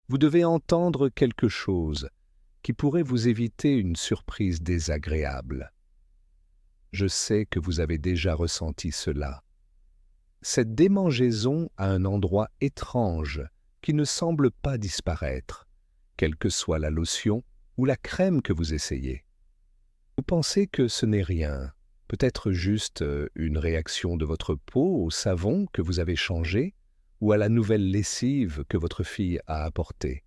vous devez entendre quelque chose qui pourrait vous éviter une surprise désagréable. Je sais que vous avez déjà ressenti cela. Cette démangeaison à un endroit étrange qui ne semble pas disparaître, quelle que soit la lotion ou la crème que vous essayez. Vous pensez que ce n'est rien, peut-être juste une réaction de votre peau au savon que vous avez changé ou à la nouvelle lessive que votre fille a apportée.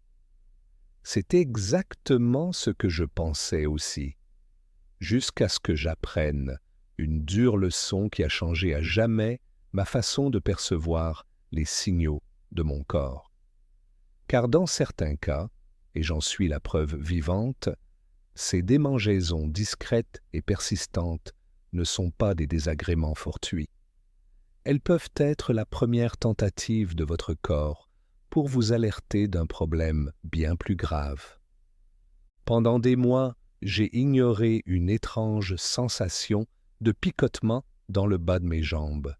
C'est exactement ce que je pensais aussi, jusqu'à ce que j'apprenne une dure leçon qui a changé à jamais ma façon de percevoir les signaux de mon corps. Car dans certains cas, et j'en suis la preuve vivante, ces démangeaisons discrètes et persistantes ne sont pas des désagréments fortuits. Elles peuvent être la première tentative de votre corps pour vous alerter d'un problème bien plus grave. Pendant des mois, j'ai ignoré une étrange sensation de picotement dans le bas de mes jambes.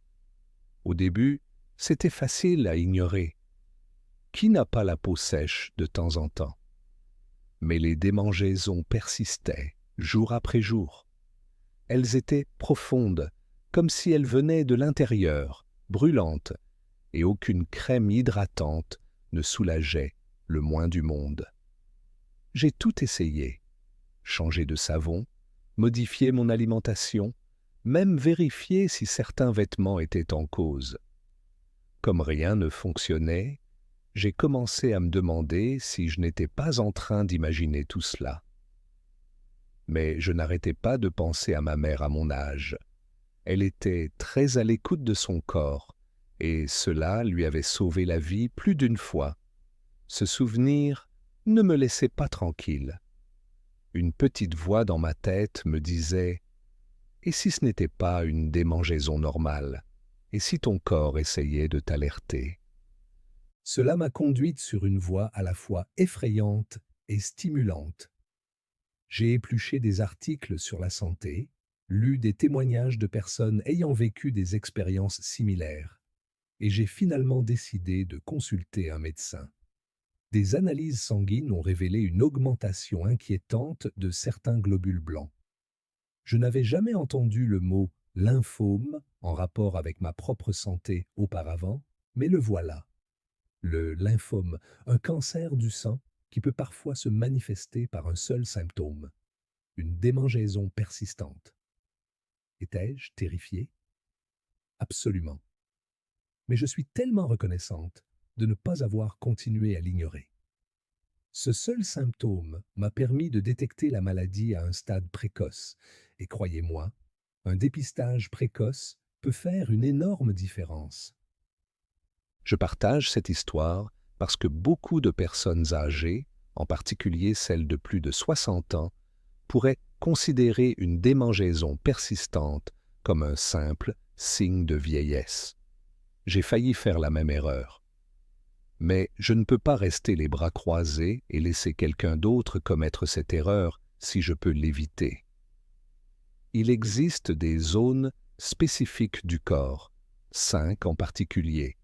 Au début, c'était facile à ignorer. Qui n'a pas la peau sèche de temps en temps? Mais les démangeaisons persistaient, jour après jour. Elles étaient profondes, comme si elles venaient de l'intérieur, brûlantes, et aucune crème hydratante ne soulageait le moins du monde. J'ai tout essayé, changer de savon, modifier mon alimentation, même vérifier si certains vêtements étaient en cause. Comme rien ne fonctionnait, j'ai commencé à me demander si je n'étais pas en train d'imaginer tout cela. Mais je n'arrêtais pas de penser à ma mère à mon âge. Elle était très à l'écoute de son corps, et cela lui avait sauvé la vie plus d'une fois. Ce souvenir ne me laissait pas tranquille. Une petite voix dans ma tête me disait « Et si ce n'était pas une démangeaison normale? Et si ton corps essayait de t'alerter ?» Cela m'a conduite sur une voie à la fois effrayante et stimulante. J'ai épluché des articles sur la santé, lu des témoignages de personnes ayant vécu des expériences similaires, et j'ai finalement décidé de consulter un médecin. Des analyses sanguines ont révélé une augmentation inquiétante de certains globules blancs. Je n'avais jamais entendu le mot lymphome en rapport avec ma propre santé auparavant, mais le voilà. Le lymphome, un cancer du sang qui peut parfois se manifester par un seul symptôme, une démangeaison persistante. Étais-je terrifié? Absolument. Mais je suis tellement reconnaissante de ne pas avoir continué à l'ignorer. Ce seul symptôme m'a permis de détecter la maladie à un stade précoce, et croyez-moi, un dépistage précoce peut faire une énorme différence. Je partage cette histoire parce que beaucoup de personnes âgées, en particulier celles de plus de 60 ans, pourraient considérer une démangeaison persistante comme un simple signe de vieillesse. J'ai failli faire la même erreur. Mais je ne peux pas rester les bras croisés et laisser quelqu'un d'autre commettre cette erreur si je peux l'éviter. Il existe des zones spécifiques du corps, 5 en particulier,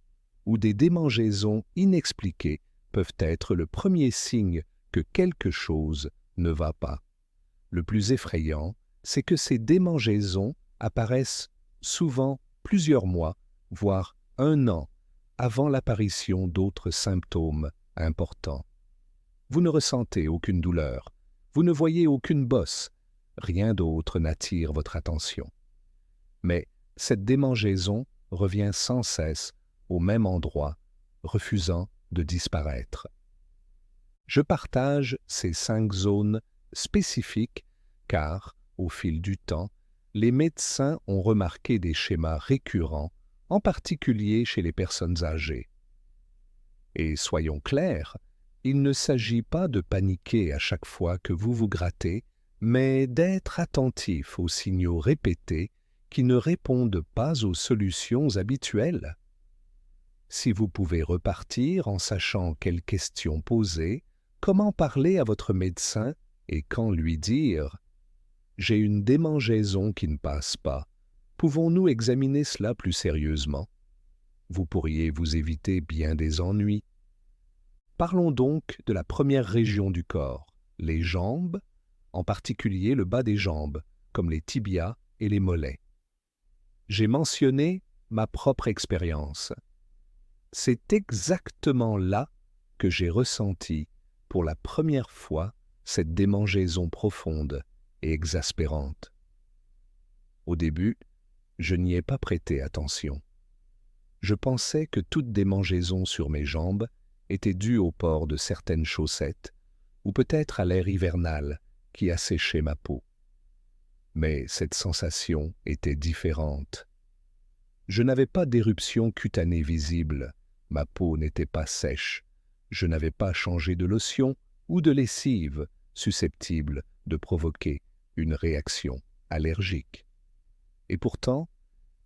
où des démangeaisons inexpliquées peuvent être le premier signe que quelque chose ne va pas. Le plus effrayant, c'est que ces démangeaisons apparaissent souvent plusieurs mois, voire un an, avant l'apparition d'autres symptômes importants. Vous ne ressentez aucune douleur, vous ne voyez aucune bosse, rien d'autre n'attire votre attention. Mais cette démangeaison revient sans cesse au même endroit, refusant de disparaître. Je partage ces 5 zones spécifiques car, au fil du temps, les médecins ont remarqué des schémas récurrents, en particulier chez les personnes âgées. Et soyons clairs, il ne s'agit pas de paniquer à chaque fois que vous vous grattez, mais d'être attentif aux signaux répétés qui ne répondent pas aux solutions habituelles. Si vous pouvez repartir en sachant quelles questions poser, comment parler à votre médecin et quand lui dire « J'ai une démangeaison qui ne passe pas, pouvons-nous examiner cela plus sérieusement ?» Vous pourriez vous éviter bien des ennuis. Parlons donc de la première région du corps, les jambes, en particulier le bas des jambes, comme les tibias et les mollets. J'ai mentionné ma propre expérience. C'est exactement là que j'ai ressenti pour la première fois cette démangeaison profonde et exaspérante. Au début, je n'y ai pas prêté attention. Je pensais que toute démangeaison sur mes jambes était due au port de certaines chaussettes ou peut-être à l'air hivernal qui asséchait ma peau. Mais cette sensation était différente. Je n'avais pas d'éruption cutanée visible, ma peau n'était pas sèche, je n'avais pas changé de lotion ou de lessive susceptible de provoquer une réaction allergique. Et pourtant,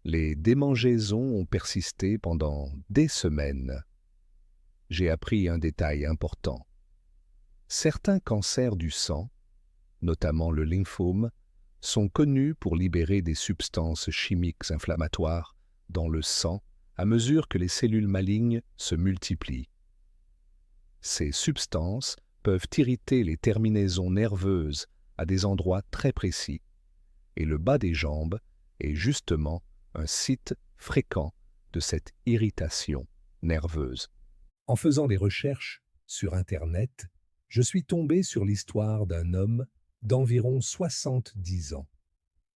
les démangeaisons ont persisté pendant des semaines. J'ai appris un détail important. Certains cancers du sang, notamment le lymphome, sont connus pour libérer des substances chimiques inflammatoires dans le sang à mesure que les cellules malignes se multiplient. Ces substances peuvent irriter les terminaisons nerveuses à des endroits très précis, et le bas des jambes est justement un site fréquent de cette irritation nerveuse. En faisant des recherches sur Internet, je suis tombé sur l'histoire d'un homme d'environ 70 ans,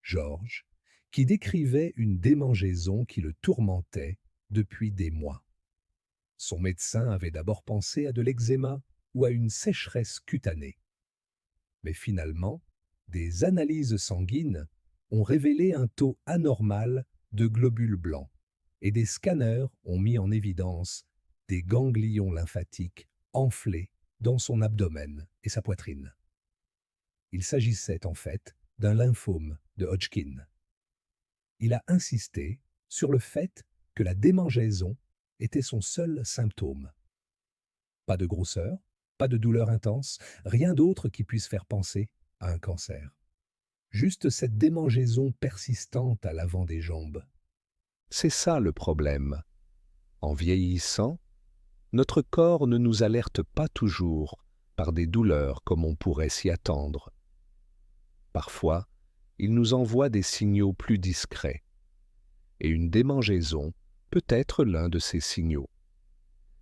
Georges, qui décrivait une démangeaison qui le tourmentait depuis des mois. Son médecin avait d'abord pensé à de l'eczéma ou à une sécheresse cutanée. Mais finalement, des analyses sanguines ont révélé un taux anormal de globules blancs et des scanners ont mis en évidence des ganglions lymphatiques enflés dans son abdomen et sa poitrine. Il s'agissait en fait d'un lymphome de Hodgkin. Il a insisté sur le fait que la démangeaison était son seul symptôme. Pas de grosseur, pas de douleur intense, rien d'autre qui puisse faire penser à un cancer. Juste cette démangeaison persistante à l'avant des jambes. C'est ça le problème. En vieillissant, notre corps ne nous alerte pas toujours par des douleurs comme on pourrait s'y attendre. Parfois, il nous envoie des signaux plus discrets. Et une démangeaison peut être l'un de ces signaux.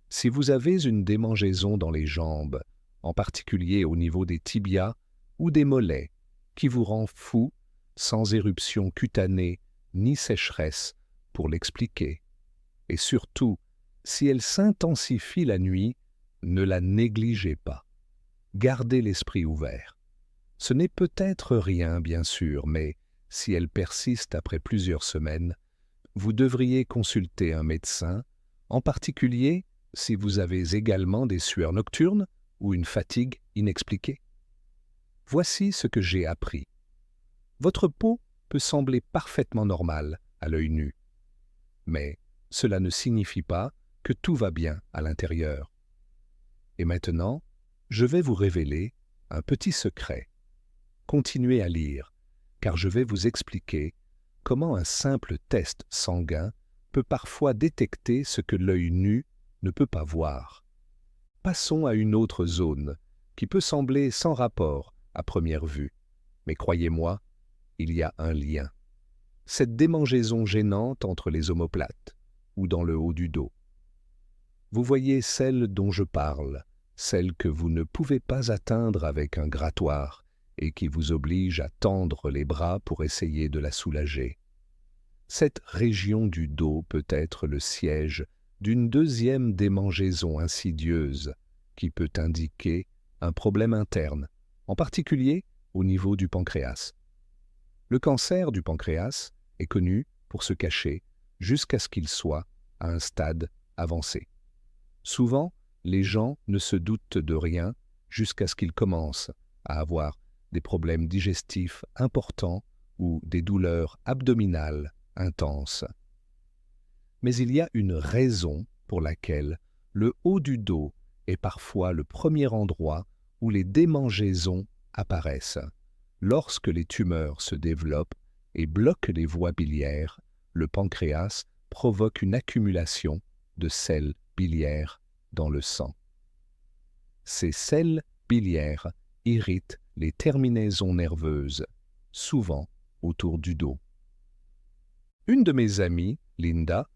Si vous avez une démangeaison dans les jambes, en particulier au niveau des tibias ou des mollets, qui vous rend fou, sans éruption cutanée ni sécheresse pour l'expliquer, et surtout, si elle s'intensifie la nuit, ne la négligez pas. Gardez l'esprit ouvert. Ce n'est peut-être rien, bien sûr, mais si elle persiste après plusieurs semaines, vous devriez consulter un médecin, en particulier si vous avez également des sueurs nocturnes ou une fatigue inexpliquée. Voici ce que j'ai appris. Votre peau peut sembler parfaitement normale à l'œil nu, mais cela ne signifie pas que tout va bien à l'intérieur. Et maintenant, je vais vous révéler un petit secret. Continuez à lire, car je vais vous expliquer comment un simple test sanguin peut parfois détecter ce que l'œil nu ne peut pas voir. Passons à une autre zone, qui peut sembler sans rapport à première vue, mais croyez-moi, il y a un lien. Cette démangeaison gênante entre les omoplates, ou dans le haut du dos. Vous voyez celle dont je parle, celle que vous ne pouvez pas atteindre avec un grattoir, et qui vous oblige à tendre les bras pour essayer de la soulager. Cette région du dos peut être le siège d'une deuxième démangeaison insidieuse qui peut indiquer un problème interne, en particulier au niveau du pancréas. Le cancer du pancréas est connu pour se cacher jusqu'à ce qu'il soit à un stade avancé. Souvent, les gens ne se doutent de rien jusqu'à ce qu'ils commencent à avoir des problèmes digestifs importants ou des douleurs abdominales intenses. Mais il y a une raison pour laquelle le haut du dos est parfois le premier endroit où les démangeaisons apparaissent. Lorsque les tumeurs se développent et bloquent les voies biliaires, le pancréas provoque une accumulation de sels biliaires dans le sang. Ces selles biliaires irritent les terminaisons nerveuses, souvent autour du dos. Une de mes amies, Linda,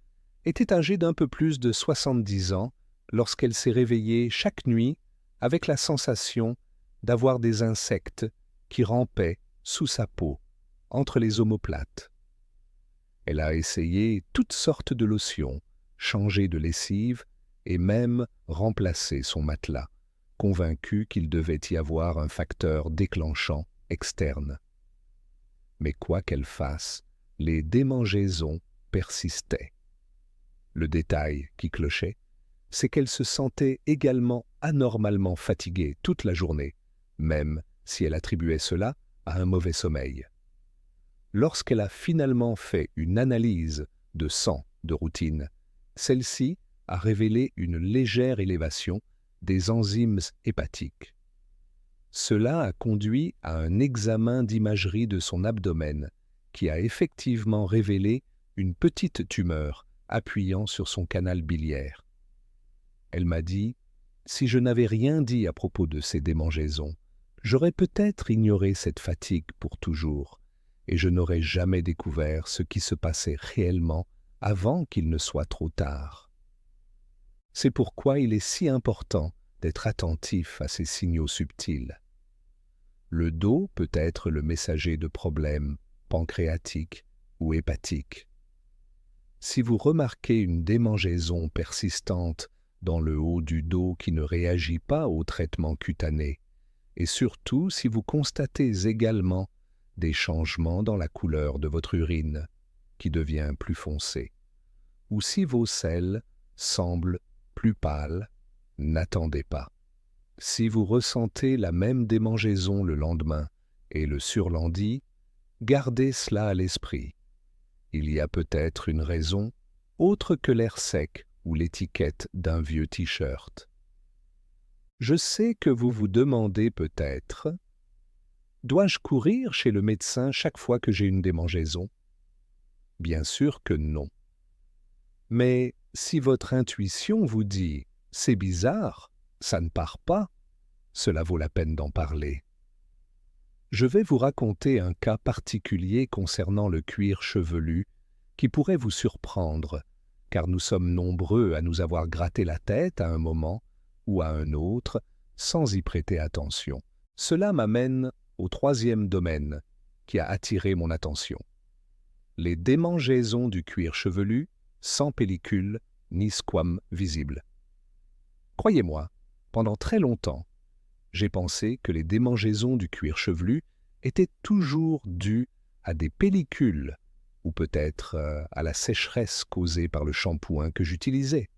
était âgée d'un peu plus de 70 ans lorsqu'elle s'est réveillée chaque nuit avec la sensation d'avoir des insectes qui rampaient sous sa peau, entre les omoplates. Elle a essayé toutes sortes de lotions, changé de lessive et même remplacé son matelas, convaincue qu'il devait y avoir un facteur déclenchant externe. Mais quoi qu'elle fasse, les démangeaisons persistaient. Le détail qui clochait, c'est qu'elle se sentait également anormalement fatiguée toute la journée, même si elle attribuait cela à un mauvais sommeil. Lorsqu'elle a finalement fait une analyse de sang de routine, celle-ci a révélé une légère élévation des enzymes hépatiques. Cela a conduit à un examen d'imagerie de son abdomen qui a effectivement révélé une petite tumeur appuyant sur son canal biliaire. Elle m'a dit « Si je n'avais rien dit à propos de ces démangeaisons, j'aurais peut-être ignoré cette fatigue pour toujours, et je n'aurais jamais découvert ce qui se passait réellement avant qu'il ne soit trop tard. » C'est pourquoi il est si important d'être attentif à ces signaux subtils. Le dos peut être le messager de problèmes pancréatiques ou hépatiques. Si vous remarquez une démangeaison persistante dans le haut du dos qui ne réagit pas au traitement cutané, et surtout si vous constatez également des changements dans la couleur de votre urine, qui devient plus foncée, ou si vos selles semblent plus pâles, n'attendez pas. Si vous ressentez la même démangeaison le lendemain et le surlundi, gardez cela à l'esprit. Il y a peut-être une raison autre que l'air sec ou l'étiquette d'un vieux t-shirt. Je sais que vous vous demandez peut-être « Dois-je courir chez le médecin chaque fois que j'ai une démangeaison ?» Bien sûr que non. Mais si votre intuition vous dit « C'est bizarre, ça ne part pas », cela vaut la peine d'en parler. Je vais vous raconter un cas particulier concernant le cuir chevelu qui pourrait vous surprendre, car nous sommes nombreux à nous avoir gratté la tête à un moment ou à un autre sans y prêter attention. Cela m'amène au troisième domaine qui a attiré mon attention. Les démangeaisons du cuir chevelu sans pellicule ni squame visible. Croyez-moi, pendant très longtemps, j'ai pensé que les démangeaisons du cuir chevelu étaient toujours dues à des pellicules ou peut-être à la sécheresse causée par le shampoing que j'utilisais.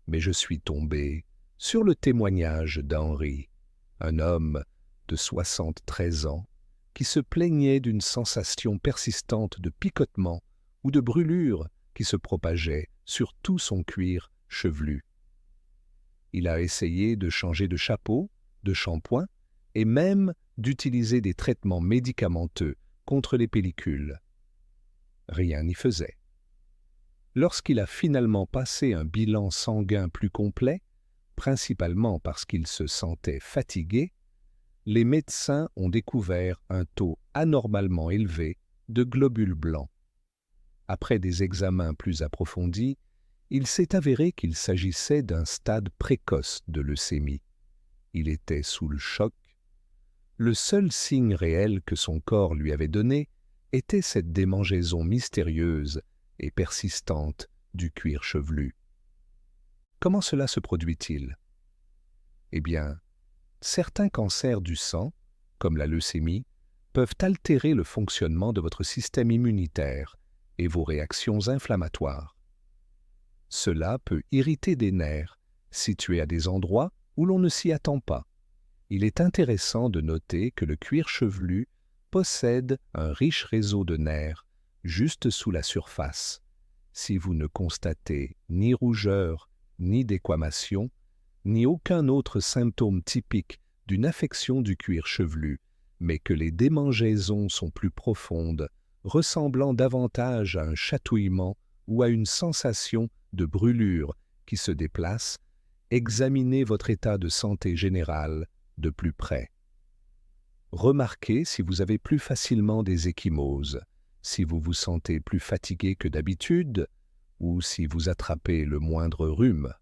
Mais je suis tombé sur le témoignage d'Henri, un homme de 73 ans qui se plaignait d'une sensation persistante de picotement ou de brûlure qui se propageait sur tout son cuir chevelu. Il a essayé de changer de chapeau, de shampoing et même d'utiliser des traitements médicamenteux contre les pellicules. Rien n'y faisait. Lorsqu'il a finalement passé un bilan sanguin plus complet, principalement parce qu'il se sentait fatigué, les médecins ont découvert un taux anormalement élevé de globules blancs. Après des examens plus approfondis, il s'est avéré qu'il s'agissait d'un stade précoce de leucémie. Il était sous le choc. Le seul signe réel que son corps lui avait donné était cette démangeaison mystérieuse et persistante du cuir chevelu. Comment cela se produit-il? Eh bien, certains cancers du sang, comme la leucémie, peuvent altérer le fonctionnement de votre système immunitaire et vos réactions inflammatoires. Cela peut irriter des nerfs, situés à des endroits où l'on ne s'y attend pas. Il est intéressant de noter que le cuir chevelu possède un riche réseau de nerfs juste sous la surface. Si vous ne constatez ni rougeur, ni déquamation, ni aucun autre symptôme typique d'une affection du cuir chevelu, mais que les démangeaisons sont plus profondes, ressemblant davantage à un chatouillement ou à une sensation de brûlure qui se déplace, examinez votre état de santé général de plus près. Remarquez si vous avez plus facilement des ecchymoses, si vous vous sentez plus fatigué que d'habitude ou si vous attrapez le moindre rhume.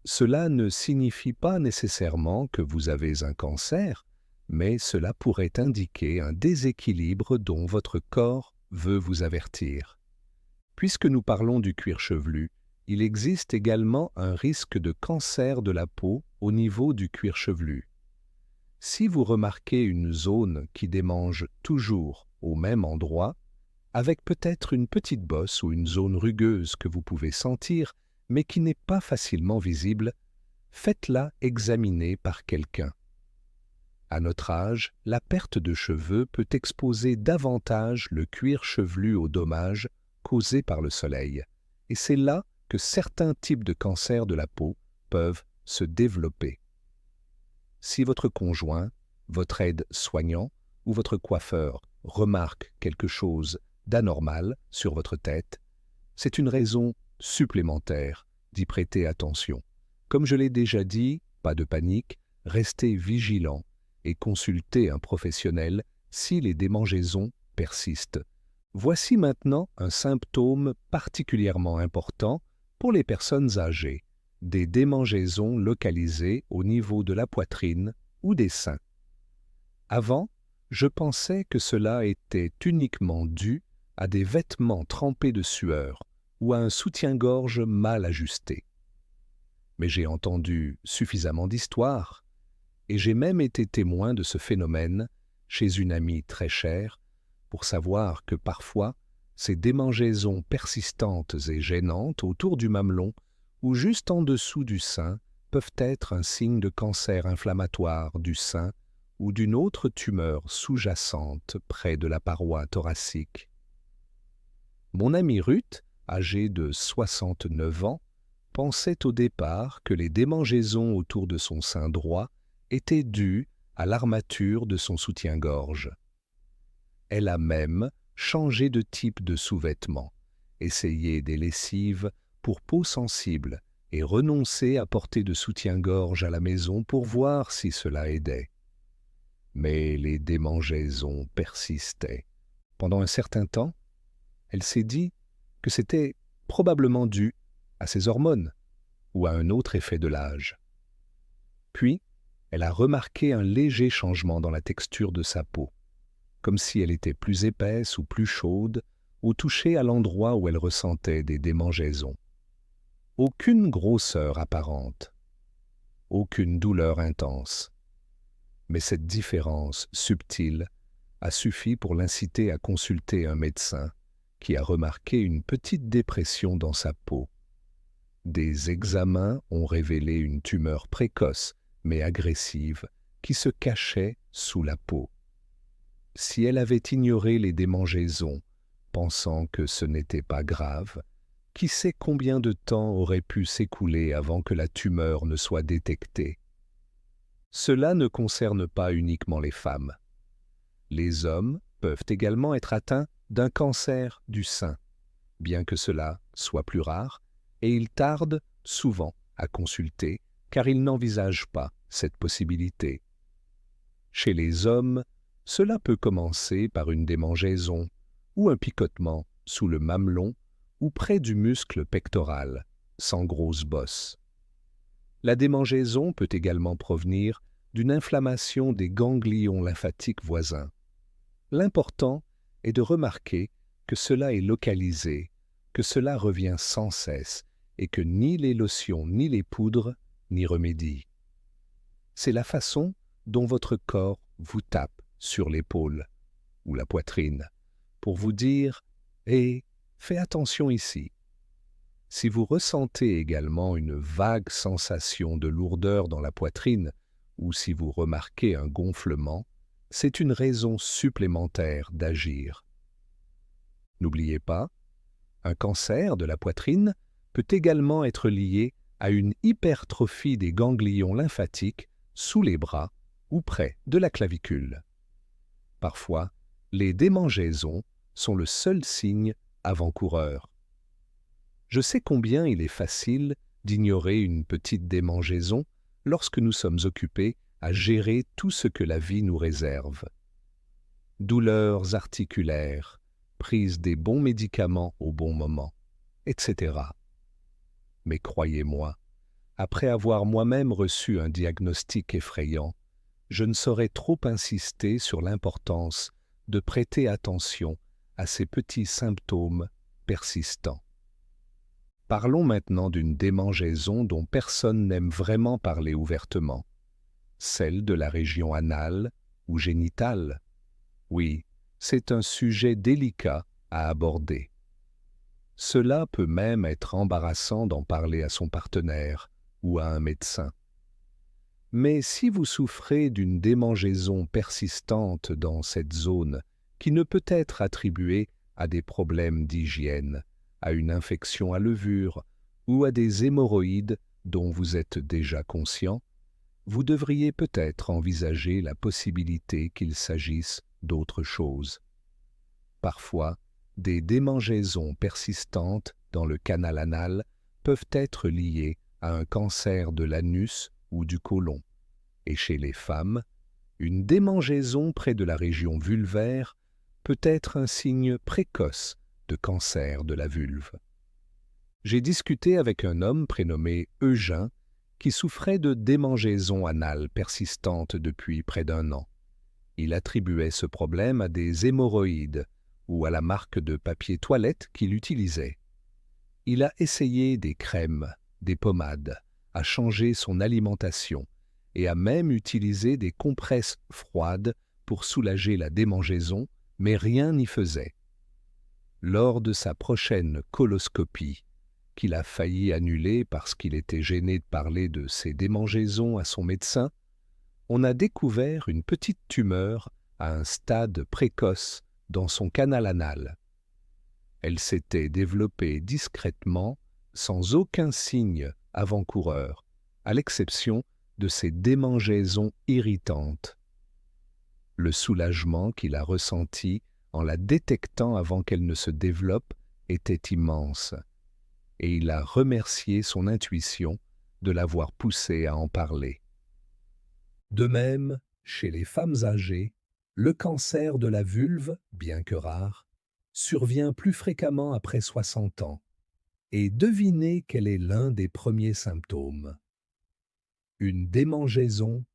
Cela ne signifie pas nécessairement que vous avez un cancer, mais cela pourrait indiquer un déséquilibre dont votre corps veut vous avertir. Puisque nous parlons du cuir chevelu, il existe également un risque de cancer de la peau au niveau du cuir chevelu. Si vous remarquez une zone qui démange toujours au même endroit, avec peut-être une petite bosse ou une zone rugueuse que vous pouvez sentir, mais qui n'est pas facilement visible, faites-la examiner par quelqu'un. À notre âge, la perte de cheveux peut exposer davantage le cuir chevelu aux dommages causés par le soleil, et c'est là que certains types de cancers de la peau peuvent se développer. Si votre conjoint, votre aide-soignant ou votre coiffeur remarque quelque chose d'anormal sur votre tête, c'est une raison supplémentaire d'y prêter attention. Comme je l'ai déjà dit, pas de panique, restez vigilant et consultez un professionnel si les démangeaisons persistent. Voici maintenant un symptôme particulièrement important pour les personnes âgées, des démangeaisons localisées au niveau de la poitrine ou des seins. Avant, je pensais que cela était uniquement dû à des vêtements trempés de sueur ou à un soutien-gorge mal ajusté. Mais j'ai entendu suffisamment d'histoires, et j'ai même été témoin de ce phénomène chez une amie très chère, pour savoir que parfois, ces démangeaisons persistantes et gênantes autour du mamelon ou juste en dessous du sein peuvent être un signe de cancer inflammatoire du sein ou d'une autre tumeur sous-jacente près de la paroi thoracique. Mon amie Ruth, âgée de 69 ans, pensait au départ que les démangeaisons autour de son sein droit étaient dues à l'armature de son soutien-gorge. Elle a même changé de type de sous-vêtements, essayé des lessives pour peau sensible et renoncé à porter de soutien-gorge à la maison pour voir si cela aidait. Mais les démangeaisons persistaient. Pendant un certain temps, elle s'est dit que c'était probablement dû à ses hormones ou à un autre effet de l'âge. Puis, elle a remarqué un léger changement dans la texture de sa peau, comme si elle était plus épaisse ou plus chaude au toucher à l'endroit où elle ressentait des démangeaisons. Aucune grosseur apparente, aucune douleur intense. Mais cette différence subtile a suffi pour l'inciter à consulter un médecin qui a remarqué une petite dépression dans sa peau. Des examens ont révélé une tumeur précoce mais agressive qui se cachait sous la peau. Si elle avait ignoré les démangeaisons, pensant que ce n'était pas grave, qui sait combien de temps aurait pu s'écouler avant que la tumeur ne soit détectée? Cela ne concerne pas uniquement les femmes. Les hommes peuvent également être atteints d'un cancer du sein, bien que cela soit plus rare, et ils tardent souvent à consulter car ils n'envisagent pas cette possibilité. Chez les hommes, cela peut commencer par une démangeaison ou un picotement sous le mamelon ou près du muscle pectoral, sans grosse bosse. La démangeaison peut également provenir d'une inflammation des ganglions lymphatiques voisins. L'important est de remarquer que cela est localisé, que cela revient sans cesse et que ni les lotions ni les poudres n'y remédient. C'est la façon dont votre corps vous tape sur l'épaule ou la poitrine pour vous dire « Hé, fais attention ici ». Si vous ressentez également une vague sensation de lourdeur dans la poitrine ou si vous remarquez un gonflement, c'est une raison supplémentaire d'agir. N'oubliez pas, un cancer de la poitrine peut également être lié à une hypertrophie des ganglions lymphatiques sous les bras ou près de la clavicule. Parfois, les démangeaisons sont le seul signe avant-coureur. Je sais combien il est facile d'ignorer une petite démangeaison lorsque nous sommes occupés à gérer tout ce que la vie nous réserve. Douleurs articulaires, prise des bons médicaments au bon moment, etc. Mais croyez-moi, après avoir moi-même reçu un diagnostic effrayant, je ne saurais trop insister sur l'importance de prêter attention à ces petits symptômes persistants. Parlons maintenant d'une démangeaison dont personne n'aime vraiment parler ouvertement, celle de la région anale ou génitale. Oui, c'est un sujet délicat à aborder. Cela peut même être embarrassant d'en parler à son partenaire ou à un médecin. Mais si vous souffrez d'une démangeaison persistante dans cette zone, qui ne peut être attribuée à des problèmes d'hygiène, à une infection à levure ou à des hémorroïdes dont vous êtes déjà conscient, vous devriez peut-être envisager la possibilité qu'il s'agisse d'autre chose. Parfois, des démangeaisons persistantes dans le canal anal peuvent être liées à un cancer de l'anus ou du côlon. Et chez les femmes, une démangeaison près de la région vulvaire peut être un signe précoce de cancer de la vulve. J'ai discuté avec un homme prénommé Eugène qui souffrait de démangeaison anale persistante depuis près d'1 an. Il attribuait ce problème à des hémorroïdes ou à la marque de papier toilette qu'il utilisait. Il a essayé des crèmes, des pommades, a changé son alimentation et a même utilisé des compresses froides pour soulager la démangeaison, mais rien n'y faisait. Lors de sa prochaine coloscopie, qu'il a failli annuler parce qu'il était gêné de parler de ses démangeaisons à son médecin, on a découvert une petite tumeur à un stade précoce dans son canal anal. Elle s'était développée discrètement, sans aucun signe avant-coureur, à l'exception de ces démangeaisons irritantes. Le soulagement qu'il a ressenti en la détectant avant qu'elle ne se développe était immense, et il a remercié son intuition de l'avoir poussé à en parler. De même, chez les femmes âgées, le cancer de la vulve, bien que rare, survient plus fréquemment après 60 ans. Et devinez quel est l'un des premiers symptômes. Une démangeaison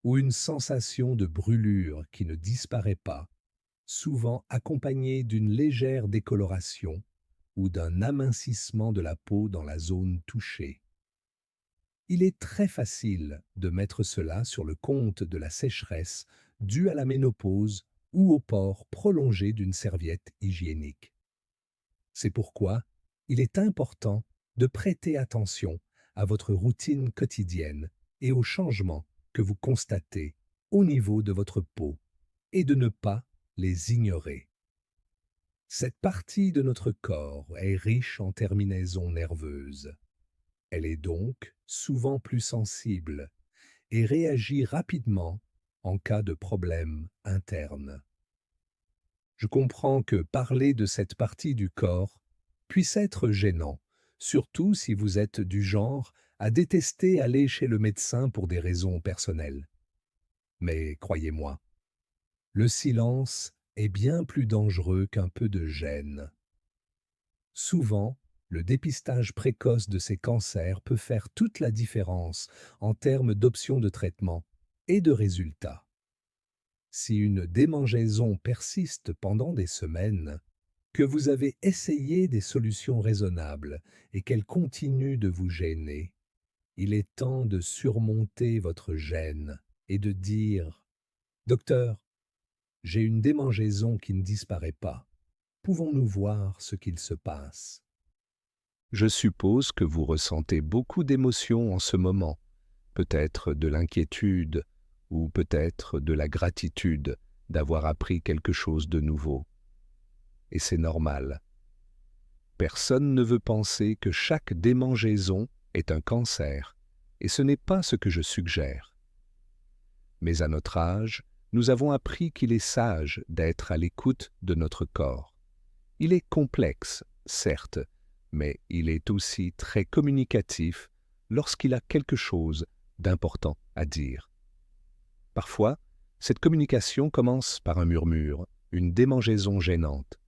ou une sensation de brûlure qui ne disparaît pas, souvent accompagnée d'une légère décoloration ou d'un amincissement de la peau dans la zone touchée. Il est très facile de mettre cela sur le compte de la sécheresse due à la ménopause ou au port prolongé d'une serviette hygiénique. C'est pourquoi il est important de prêter attention à votre routine quotidienne et aux changements que vous constatez au niveau de votre peau et de ne pas les ignorer. Cette partie de notre corps est riche en terminaisons nerveuses. Elle est donc souvent plus sensible et réagit rapidement en cas de problème interne. Je comprends que parler de cette partie du corps puisse être gênant, surtout si vous êtes du genre à détester aller chez le médecin pour des raisons personnelles. Mais croyez-moi, le silence est bien plus dangereux qu'un peu de gêne. Souvent, le dépistage précoce de ces cancers peut faire toute la différence en termes d'options de traitement et de résultats. Si une démangeaison persiste pendant des semaines, que vous avez essayé des solutions raisonnables et qu'elle continue de vous gêner, il est temps de surmonter votre gêne et de dire « Docteur, j'ai une démangeaison qui ne disparaît pas. Pouvons-nous voir ce qu'il se passe ?» Je suppose que vous ressentez beaucoup d'émotions en ce moment, peut-être de l'inquiétude ou peut-être de la gratitude d'avoir appris quelque chose de nouveau. Et c'est normal. Personne ne veut penser que chaque démangeaison est un cancer, et ce n'est pas ce que je suggère. Mais à notre âge, nous avons appris qu'il est sage d'être à l'écoute de notre corps. Il est complexe, certes, mais il est aussi très communicatif lorsqu'il a quelque chose d'important à dire. Parfois, cette communication commence par un murmure, une démangeaison gênante.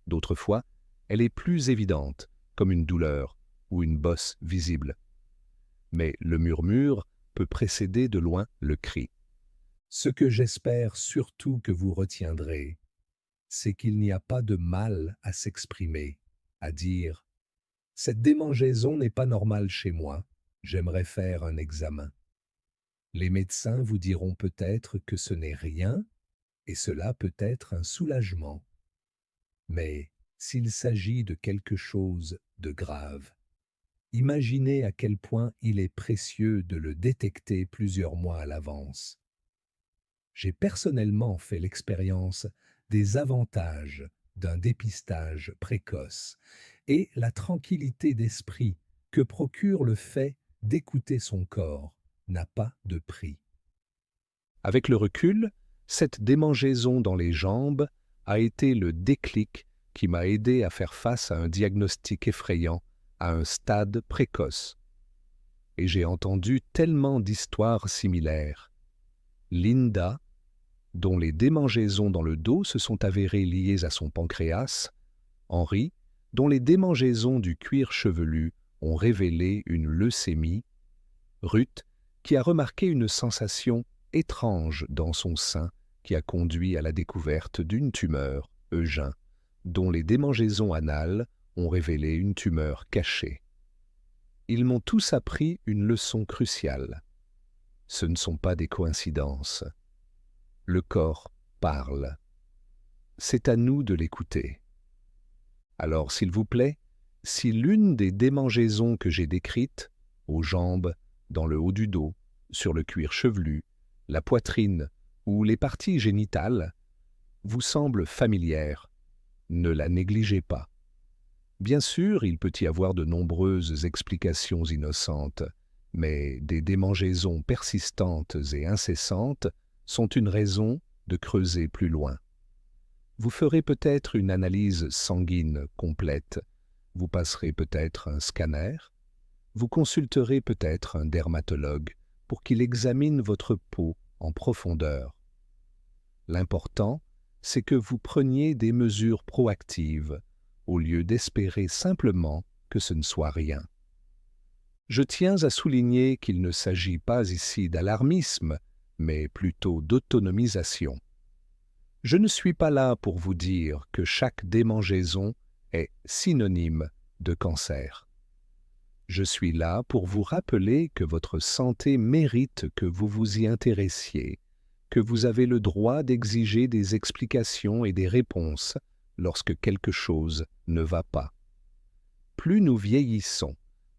D'autres fois, elle est plus évidente, comme une douleur ou une bosse visible. Mais le murmure peut précéder de loin le cri. Ce que j'espère surtout que vous retiendrez, c'est qu'il n'y a pas de mal à s'exprimer, à dire « Cette démangeaison n'est pas normale chez moi, j'aimerais faire un examen ». Les médecins vous diront peut-être que ce n'est rien, et cela peut être un soulagement. Mais s'il s'agit de quelque chose de grave, imaginez à quel point il est précieux de le détecter plusieurs mois à l'avance. J'ai personnellement fait l'expérience des avantages d'un dépistage précoce et la tranquillité d'esprit que procure le fait d'écouter son corps n'a pas de prix. Avec le recul, cette démangeaison dans les jambes a été le déclic qui m'a aidé à faire face à un diagnostic effrayant à un stade précoce. Et j'ai entendu tellement d'histoires similaires. Linda, dont les démangeaisons dans le dos se sont avérées liées à son pancréas, Henri, dont les démangeaisons du cuir chevelu ont révélé une leucémie, Ruth, qui a remarqué une sensation étrange dans son sein qui a conduit à la découverte d'une tumeur, Eugène, dont les démangeaisons anales ont révélé une tumeur cachée. Ils m'ont tous appris une leçon cruciale. Ce ne sont pas des coïncidences. Le corps parle. C'est à nous de l'écouter. Alors, s'il vous plaît, si l'une des démangeaisons que j'ai décrites, aux jambes, dans le haut du dos, sur le cuir chevelu, la poitrine ou les parties génitales, vous semble familière, ne la négligez pas. Bien sûr, il peut y avoir de nombreuses explications innocentes, mais des démangeaisons persistantes et incessantes sont une raison de creuser plus loin. Vous ferez peut-être une analyse sanguine complète, vous passerez peut-être un scanner, vous consulterez peut-être un dermatologue pour qu'il examine votre peau en profondeur. L'important, c'est que vous preniez des mesures proactives au lieu d'espérer simplement que ce ne soit rien. Je tiens à souligner qu'il ne s'agit pas ici d'alarmisme, mais plutôt d'autonomisation. Je ne suis pas là pour vous dire que chaque démangeaison est synonyme de cancer. Je suis là pour vous rappeler que votre santé mérite que vous vous y intéressiez, que vous avez le droit d'exiger des explications et des réponses lorsque quelque chose ne va pas. Plus nous vieillissons,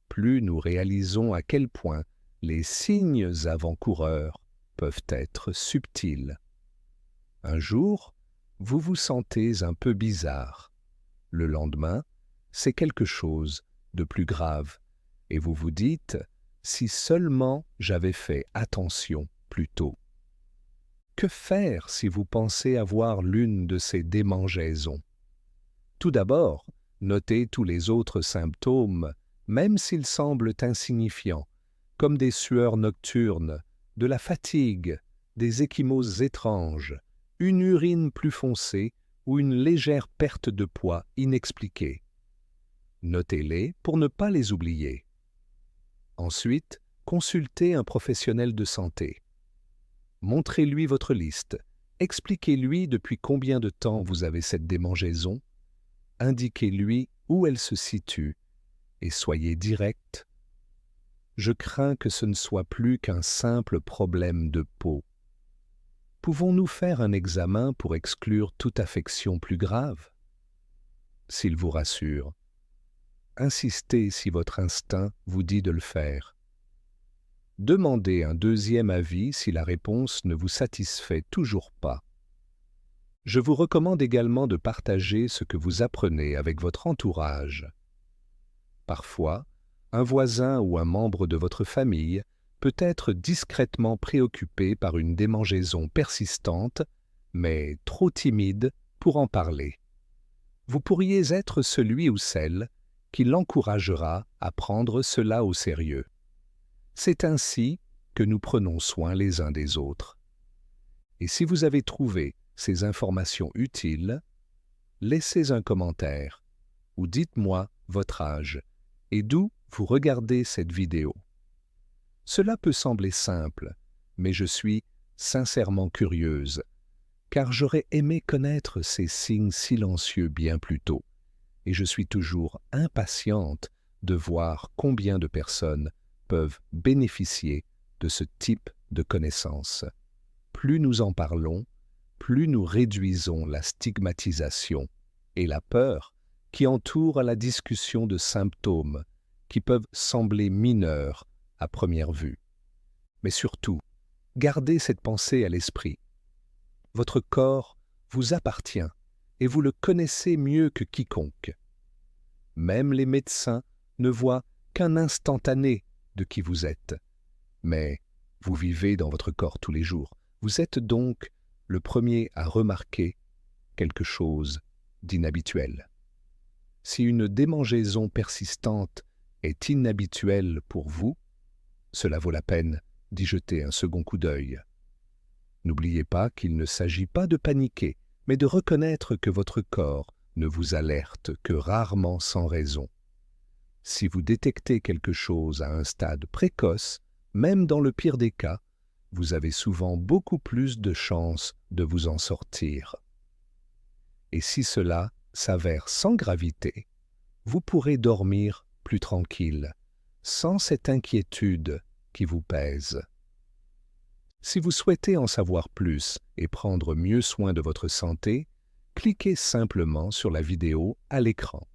plus nous réalisons à quel point les signes avant-coureurs peuvent être subtils. Un jour, vous vous sentez un peu bizarre. Le lendemain, c'est quelque chose de plus grave, et vous vous dites « si seulement j'avais fait attention plus tôt ». Que faire si vous pensez avoir l'une de ces démangeaisons? Tout d'abord, notez tous les autres symptômes, même s'ils semblent insignifiants, comme des sueurs nocturnes, de la fatigue, des ecchymoses étranges, une urine plus foncée ou une légère perte de poids inexpliquée. Notez-les pour ne pas les oublier. Ensuite, consultez un professionnel de santé. Montrez-lui votre liste, expliquez-lui depuis combien de temps vous avez cette démangeaison, indiquez-lui où elle se situe et soyez direct. Je crains que ce ne soit plus qu'un simple problème de peau. Pouvons-nous faire un examen pour exclure toute affection plus grave? S'il vous rassure, insistez si votre instinct vous dit de le faire. Demandez un deuxième avis si la réponse ne vous satisfait toujours pas. Je vous recommande également de partager ce que vous apprenez avec votre entourage. Parfois, un voisin ou un membre de votre famille peut être discrètement préoccupé par une démangeaison persistante, mais trop timide pour en parler. Vous pourriez être celui ou celle qui l'encouragera à prendre cela au sérieux. C'est ainsi que nous prenons soin les uns des autres. Et si vous avez trouvé ces informations utiles, laissez un commentaire ou dites-moi votre âge et d'où vous regardez cette vidéo. Cela peut sembler simple, mais je suis sincèrement curieuse, car j'aurais aimé connaître ces signes silencieux bien plus tôt, et je suis toujours impatiente de voir combien de personnes peuvent bénéficier de ce type de connaissances. Plus nous en parlons, plus nous réduisons la stigmatisation et la peur qui entourent la discussion de symptômes qui peuvent sembler mineurs à première vue. Mais surtout, gardez cette pensée à l'esprit. Votre corps vous appartient et vous le connaissez mieux que quiconque. Même les médecins ne voient qu'un instantané de qui vous êtes. Mais vous vivez dans votre corps tous les jours. Vous êtes donc le premier à remarquer quelque chose d'inhabituel. Si une démangeaison persistante est inhabituelle pour vous, cela vaut la peine d'y jeter un second coup d'œil. N'oubliez pas qu'il ne s'agit pas de paniquer, mais de reconnaître que votre corps ne vous alerte que rarement sans raison. Si vous détectez quelque chose à un stade précoce, même dans le pire des cas, vous avez souvent beaucoup plus de chances de vous en sortir. Et si cela s'avère sans gravité, vous pourrez dormir plus tranquille, sans cette inquiétude qui vous pèse. Si vous souhaitez en savoir plus et prendre mieux soin de votre santé, cliquez simplement sur la vidéo à l'écran.